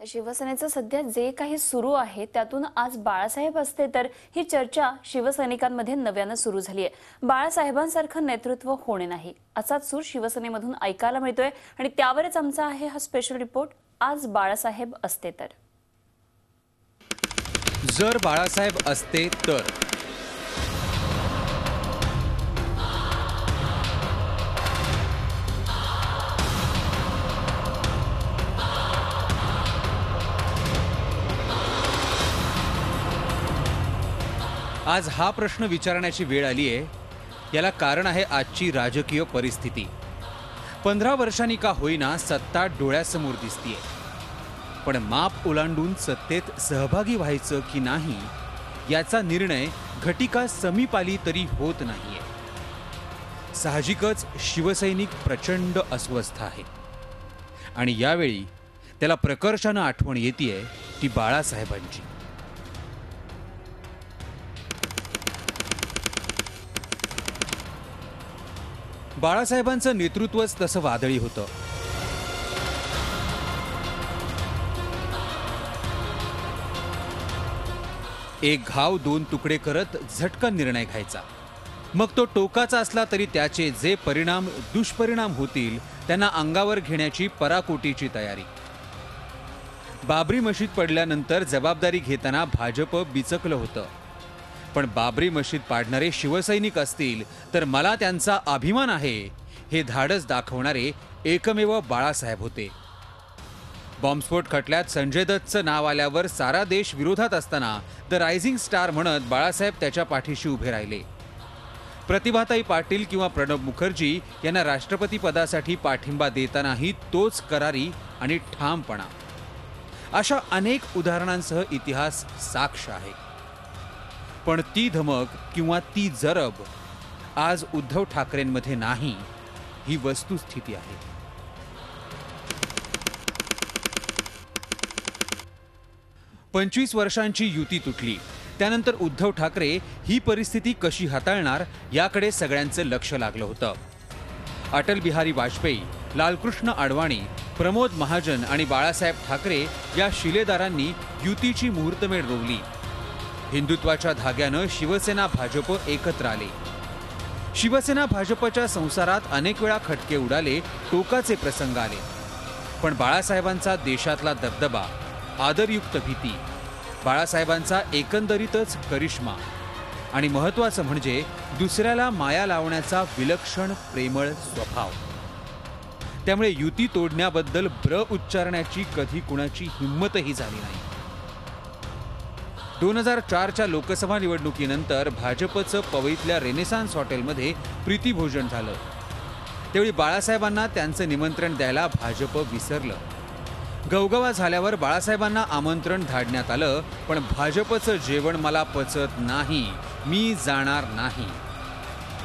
तर शिवसेनेचं सध्या जे काही सुरू आहे त्यातून आज बाळासाहेब असते तर ही चर्चा शिवसैनिकांमध्ये नव्यानं सुरू झाली आहे। बाळासाहेबांसारखं नेतृत्व होणे नाही असाच सूर शिवसेनेमधून ऐकायला मिळतोय आणि त्यावरच आमचा आहे हा स्पेशल रिपोर्ट। आज बाळासाहेब असते तर जर बाळासाहेब असते तर आज हा प्रश्न विचारण्याची वेळ आली आहे। याला कारण आहे आजची राजकीय परिस्थिती। 15 वर्षांनी का होईना सत्ता डोळ्यासमोर दिसतीये, पण माप ओलांडून सत्तेत सहभागी व्हायचं की नाही याचा निर्णय घटिका समीप आली तरी होत नाहीये। साहजिकच शिवसैनिक प्रचंड अस्वस्थ आहे आणि यावेळी त्याला प्रकर्षानं आठवण येतेय ती बाळासाहेबांची। बाळासाहेबांचं नेतृत्वच तसं वादळी होतं। एक घाव दोन तुकडे करत झटकन निर्णय घ्यायचा, मग तो टोकाचा असला तरी त्याचे जे परिणाम दुष्परिणाम होतील त्यांना अंगावर घेण्याची पराकोटीची तयारी। बाबरी मशीद पडल्यानंतर जबाबदारी घेताना भाजप बिचकलं होतं, पण बाबरी मशीद पाडणारे शिवसैनिक असतील तर मला त्यांचा अभिमान आहे हे धाडस दाखवणारे एकमेव बाळासाहेब होते। बॉम्बस्फोट खटल्यात संजय दत्तचं नाव आल्यावर सारा देश विरोधात असताना द रायझिंग स्टार म्हणत बाळासाहेब त्याच्या पाठीशी उभे राहिले। प्रतिभाताई पाटील किंवा प्रणब मुखर्जी यांना राष्ट्रपती पदासाठी पाठिंबा देतानाही तोच करारी आणि ठामपणा। अशा अनेक उदाहरणांसह इतिहास साक्ष आहे, पण ती धमक किंवा ती जरब आज उद्धव ठाकरेंमध्ये नाही ही वस्तुस्थिती आहे। पंचवीस वर्षांची युती तुटली, त्यानंतर उद्धव ठाकरे ही परिस्थिती कशी हाताळणार याकडे सगळ्यांचं लक्ष लागलं होतं। अटल बिहारी वाजपेयी, लालकृष्ण अडवाणी, प्रमोद महाजन आणि बाळासाहेब ठाकरे या शिलेदारांनी युतीची मुहूर्तमेढ रोवली। हिंदुत्वाच्या धाग्यानं शिवसेना भाजप एकत्र आले। शिवसेना भाजपच्या संसारात अनेक वेळा खटके उडाले, टोकाचे प्रसंग आले, पण बाळासाहेबांचा देशातला दबदबा, आदरयुक्त भीती, बाळासाहेबांचा एकंदरीतच करिश्मा आणि महत्त्वाचं म्हणजे दुसऱ्याला माया लावण्याचा विलक्षण प्रेमळ स्वभाव, त्यामुळे युती तोडण्याबद्दल ब्र उच्चारण्याची कधी कुणाची हिंमतही झाली नाही। 2004च्या लोकसभा निवडणुकीनंतर भाजपचं पवईतल्या रेनेसान्स हॉटेलमध्ये प्रीतिभोजन झालं। त्यावेळी बाळासाहेबांना त्यांचं निमंत्रण द्यायला भाजप विसरलं। गवगवा झाल्यावर बाळासाहेबांना आमंत्रण धाडण्यात आलं, पण भाजपचं जेवण मला पचत नाही, मी जाणार नाही,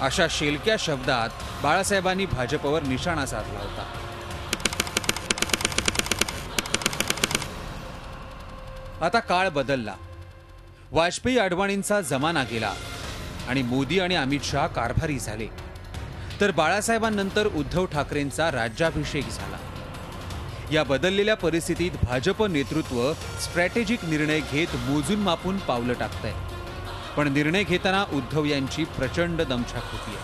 अशा शेलक्या शब्दात बाळासाहेबांनी भाजपवर निशाणा साधला होता। आता काळ बदलला, वाजपेयी अडवाणींचा जमाना गेला आणि मोदी आणि अमित शहा कारभारी झाले, तर बाळासाहेबांनंतर उद्धव ठाकरेंचा राज्याभिषेक झाला। या बदललेल्या परिस्थितीत भाजप नेतृत्व स्ट्रॅटेजिक निर्णय घेत मोजून मापून पावलं टाकतंय, पण निर्णय घेताना उद्धव यांची प्रचंड दमछाक होतीये।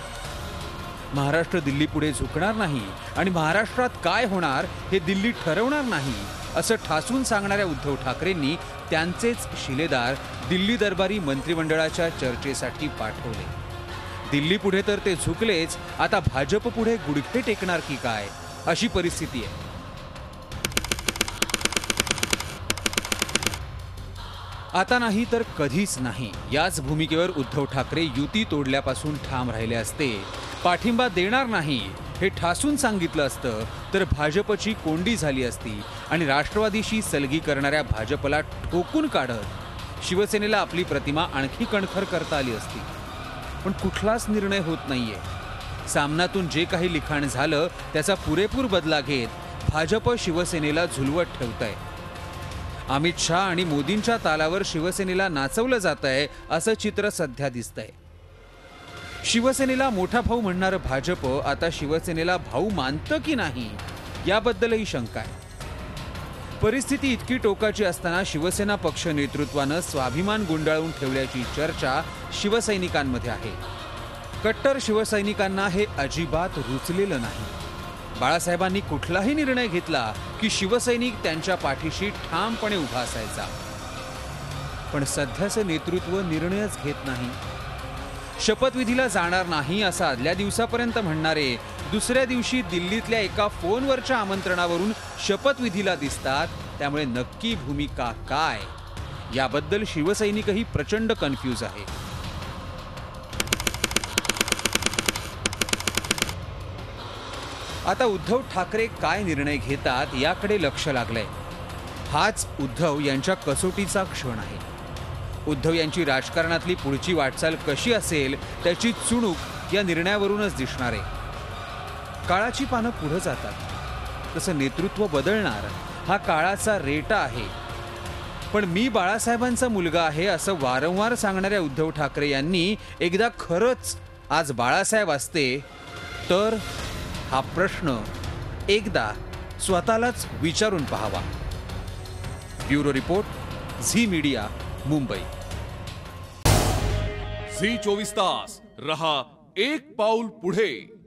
महाराष्ट्र दिल्ली पुढे झुकणार नाही आणि महाराष्ट्रात काय होणार हे दिल्ली ठरवणार नाही असं ठासून सांगणाऱ्या उद्धव ठाकरेंनी त्यांचेच शिलेदार दिल्ली दरबारी मंत्रिमंडळाच्या चर्चेसाठी पाठवले। दिल्ली पुढे तर ते झुकलेच, आता भाजप पुढे गुडघे टेकणार की काय अशी परिस्थिती आहे। आता नाही तर कधीच नाही याच भूमिकेवर उद्धव ठाकरे युती तोडल्यापासून ठाम राहिले असते। पाठिंबा देणार नाही हे ठासून सांगितलं असतं तर भाजपची कोंडी झाली असती आणि राष्ट्रवादीशी सलगी करणाऱ्या भाजपला ठोकून काढत शिवसेनेला आपली प्रतिमा आणखी कणखर करता आली असती, पण कुठलाच निर्णय होत नाहीये। सामनातून जे काही लिखाण झालं त्याचा पुरेपूर बदला घेत भाजप शिवसेनेला झुलवत ठेवतंय। अमित शहा आणि मोदींच्या तालावर शिवसेनेला नाचवलं जातंय असं चित्र सध्या दिसतंय। शिवसेनेला मोठा भाऊ म्हणणारं भाजप आता शिवसेनेला भाऊ मानतं की नाही याबद्दलही शंका आहे। परिस्थिती इतकी टोकाची असताना शिवसेना पक्ष नेतृत्वानं स्वाभिमान गुंडाळून ठेवल्याची चर्चा शिवसैनिकांमध्ये आहे. कट्टर शिवसैनिकांना हे अजिबात रुचलेलं नाही. बाळासाहेबांनी कुठलाही निर्णय घेतला की शिवसैनिक त्यांच्या पाठीशी ठामपणे उभा असायचा. पण सध्याचं नेतृत्व निर्णयच घेत नाही. शपथविधीला जाणार नाही असं आदल्या दिवसापर्यंत म्हणणारे दुसऱ्या दिवशी दिल्लीतल्या एका फोनवरच्या आमंत्रणावरून शपथविधीला दिसतात. त्यामुळे नक्की भूमिका काय याबद्दल शिवसैनिकही प्रचंड कन्फ्यूज आहे. आता उद्धव ठाकरे काय निर्णय घेतात याकडे लक्ष लागलंय. हाच उद्धव यांच्या कसोटीचा क्षण आहे. उद्धव यांची राजकारणातली पुढची वाटचाल कशी असेल त्याची चुणूक या निर्णयावरूनच दिसणार आहे. काळाची पानं पुढे जातात तसं नेतृत्व बदलणार हा काळाचा रेटा आहे. पण मी बाळासाहेबांचा मुलगा आहे असं वारंवार सांगणाऱ्या उद्धव ठाकरे यांनी एकदा खरंच आज बाळासाहेब असते तर हा प्रश्न एकदा स्वतःलाच विचारून पाहावा. Bureau report, Zee media, Mumbai. Zee 24 तास रहा एक पाऊल पुढे.